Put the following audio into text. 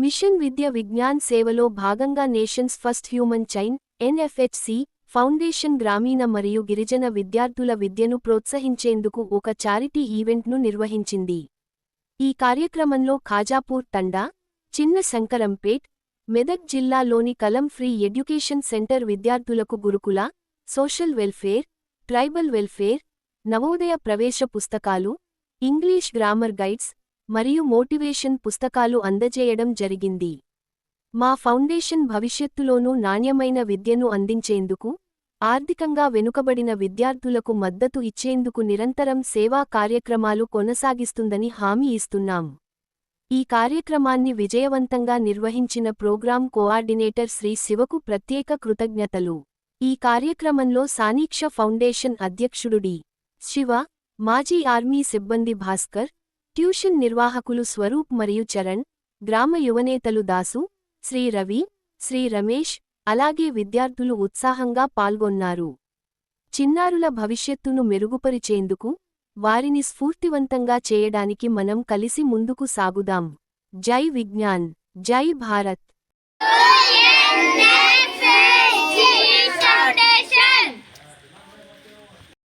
Machine విద్య విజ్ఞాన్ సేవలో భాగంగా nations first human chain NFHC foundation గ్రామీణ మరియు గిరిజన విద్యార్థుల విద్యను ప్రోత్సహించేందుకు ఒక చారిటీ ఈవెంట్ను నిర్వహించింది. ఈ కార్యక్రమంలో ఖాజాపూర్ తండా, చిన్న శంకరంపేట్, మెదక్ జిల్లాలోని కలం ఫ్రీ ఎడ్యుకేషన్ సెంటర్ విద్యార్థులకు గురుకుల, social welfare, tribal welfare, Navodaya ప్రవేశ పుస్తకాలు, ఇంగ్లీష్ గ్రామర్ గైడ్స్ మరియు మోటివేషన్ పుస్తకాలు అందజేయడం జరిగింది. మా ఫౌండేషన్ భవిష్యత్తులోనూ నాణ్యమైన విద్యను అందించేందుకు, ఆర్థికంగా వెనుకబడిన విద్యార్థులకు మద్దతు ఇచ్చేందుకు నిరంతరం సేవా కార్యక్రమాలు కొనసాగిస్తుందని హామీ ఇస్తున్నాం. ఈ కార్యక్రమాన్ని విజయవంతంగా నిర్వహించిన ప్రోగ్రాం కోఆర్డినేటర్ శ్రీ శివకు ప్రత్యేక కృతజ్ఞతలు. ఈ కార్యక్రమంలో సానీక్ష ఫౌండేషన్ అధ్యక్షుడు డి. శివ, మాజీ ఆర్మీ సిబ్బంది భాస్కర్, ట్యూషన్ నిర్వాహకులు స్వరూప్ మరియు చరణ్, గ్రామ యువనేతలు దాసు, శ్రీ రవి, శ్రీ రమేష్, అలాగే విద్యార్థులు ఉత్సాహంగా పాల్గొన్నారు. చిన్నారుల భవిష్యత్తును మెరుగుపరిచేందుకు, వారిని స్ఫూర్తివంతంగా చేయడానికి మనం కలిసి ముందుకు సాగుదాం. జై విజ్ఞాన్, జై భారత్.